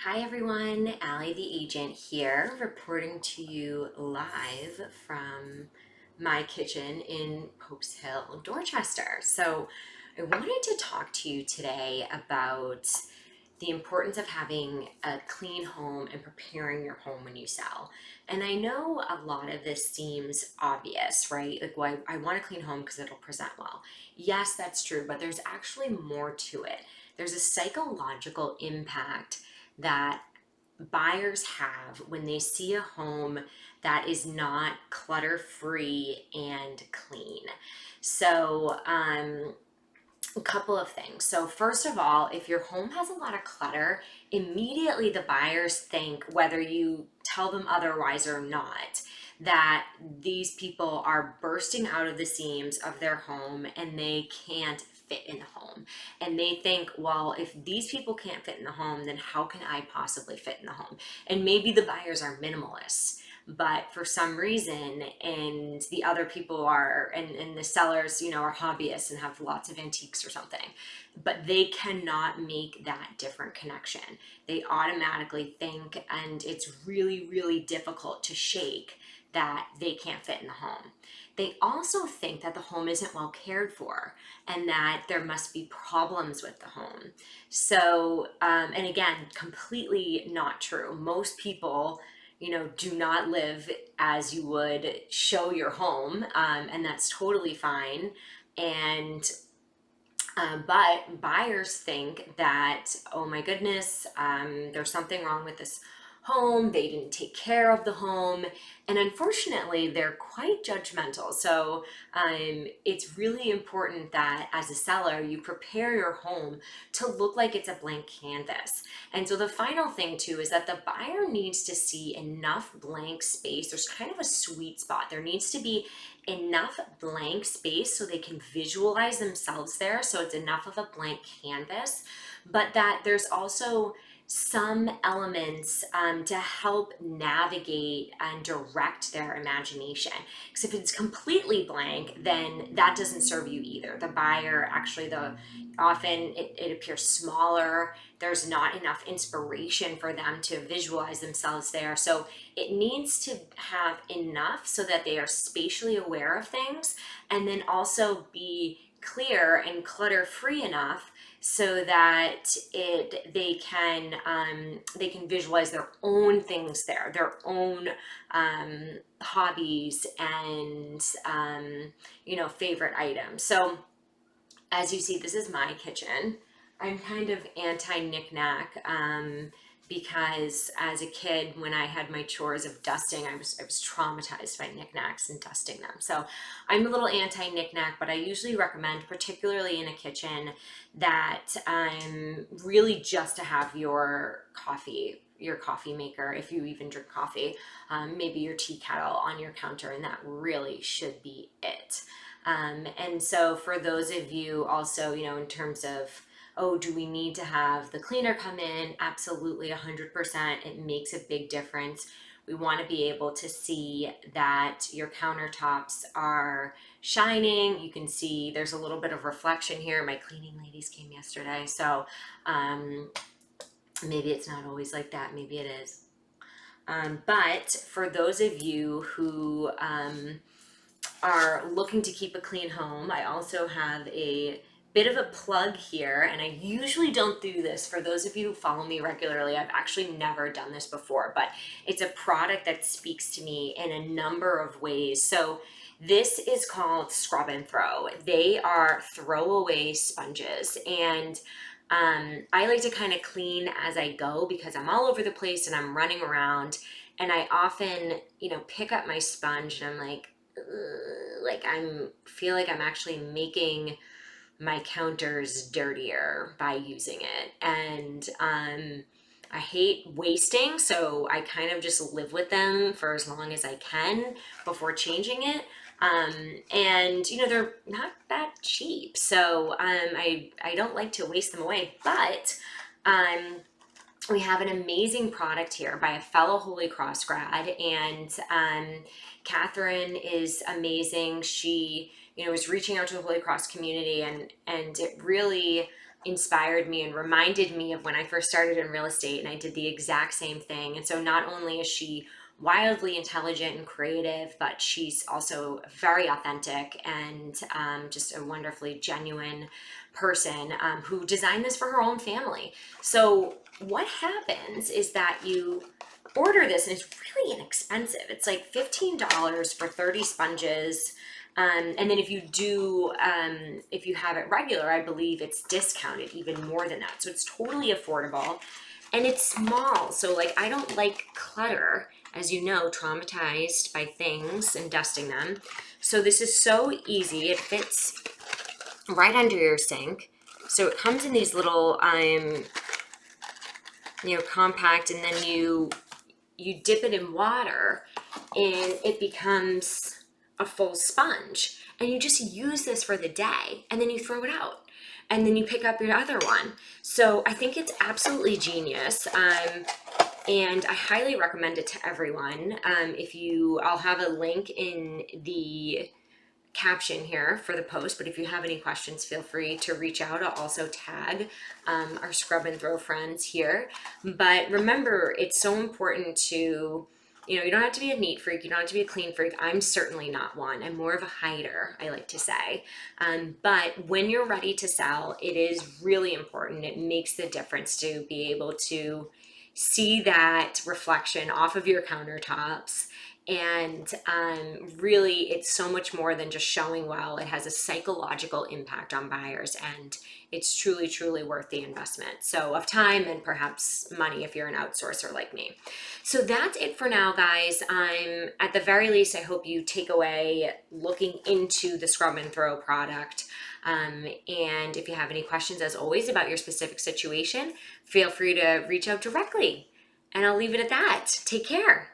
Hi everyone, Allie the agent here, reporting to you live from my kitchen in Pope's Hill, Dorchester. So, I wanted to talk to you today about the importance of having a clean home and preparing your home when you sell. And I know a lot of this seems obvious, right? Like, well, I want a clean home because it'll present well. Yes, that's true, but there's actually more to it. There's a psychological impact that buyers have when they see a home that is not clutter free and clean. So, a couple of things. So, first of all, if your home has a lot of clutter, immediately the buyers think, whether you tell them otherwise or not, that these people are bursting out of the seams of their home and they can't fit in the home. And they think, well, if these people can't fit in the home, then how can I possibly fit in the home? And maybe the buyers are minimalists, but for some reason, and the other people are, and the sellers, are hobbyists and have lots of antiques or something, but they cannot make that different connection. They automatically think, and it's really, really difficult to shake that they can't fit in the home. They also think that the home isn't well cared for and that there must be problems with the home. So, and again, completely not true. Most people, do not live as you would show your home, and that's totally fine. And but buyers think that, oh my goodness, there's something wrong with this home. They didn't take care of the home. And unfortunately, they're quite judgmental. So it's really important that as a seller, you prepare your home to look like it's a blank canvas. And so the final thing, too, is that the buyer needs to see enough blank space. There's kind of a sweet spot. There needs to be enough blank space so they can visualize themselves there, so it's enough of a blank canvas, but that there's also some elements to help navigate and direct their imagination. Because if it's completely blank, then that doesn't serve you either. The buyer actually, the often it appears smaller. There's not enough inspiration for them to visualize themselves there. So it needs to have enough so that they are spatially aware of things, and then also be clear and clutter free enough so that they can visualize their own things there, their own hobbies and favorite items. So as you see, this is my kitchen. I'm kind of anti knickknack because as a kid, when I had my chores of dusting, I was traumatized by knickknacks and dusting them. So I'm a little anti knickknack, but I usually recommend, particularly in a kitchen, that really just to have your coffee maker, if you even drink coffee, maybe your tea kettle on your counter, and that really should be it. And so for those of you also, in terms of, oh, do we need to have the cleaner come in? Absolutely, 100%. It makes a big difference. We want to be able to see that your countertops are shining. You can see there's a little bit of reflection here. My cleaning ladies came yesterday, so maybe it's not always like that. Maybe it is. But for those of you who are looking to keep a clean home, I also have a bit of a plug here, and I usually don't do this. For those of you who follow me regularly, I've actually never done this before, but it's a product that speaks to me in a number of ways. So this is called Scrub and Throw. They are throwaway sponges, and I like to kind of clean as I go because I'm all over the place and I'm running around, and I often, pick up my sponge and I'm like I'm feel like I'm actually making my counters dirtier by using it. And I hate wasting, so I kind of just live with them for as long as I can before changing it. And they're not that cheap, so I don't like to waste them away. But we have an amazing product here by a fellow Holy Cross grad, and Catherine is amazing. She, was reaching out to the Holy Cross community, and it really inspired me and reminded me of when I first started in real estate and I did the exact same thing. And so not only is she wildly intelligent and creative, but she's also very authentic and just a wonderfully genuine person who designed this for her own family. So what happens is that you order this and it's really inexpensive. It's like $15 for 30 sponges. And then if you have it regular, I believe it's discounted even more than that. So it's totally affordable and it's small. So like, I don't like clutter, as you know, traumatized by things and dusting them. So this is so easy. It fits right under your sink. So it comes in these little, compact, and then you dip it in water and it becomes a full sponge. And you just use this for the day and then you throw it out. And then you pick up your other one. So I think it's absolutely genius. And I highly recommend it to everyone. I'll have a link in the caption here for the post, but if you have any questions, feel free to reach out. I'll also tag our scrub and throw friends here. But remember, it's so important to, you don't have to be a neat freak, you don't have to be a clean freak. I'm certainly not one. I'm more of a hider, I like to say. But when you're ready to sell, it is really important. It makes the difference to be able to see that reflection off of your countertops. And really, it's so much more than just showing well. It has a psychological impact on buyers, and it's truly, truly worth the investment. So, of time and perhaps money if you're an outsourcer like me. So, that's it for now, guys. At the very least, I hope you take away looking into the Scrub and Throw product. And if you have any questions, as always, about your specific situation, feel free to reach out directly. And I'll leave it at that. Take care.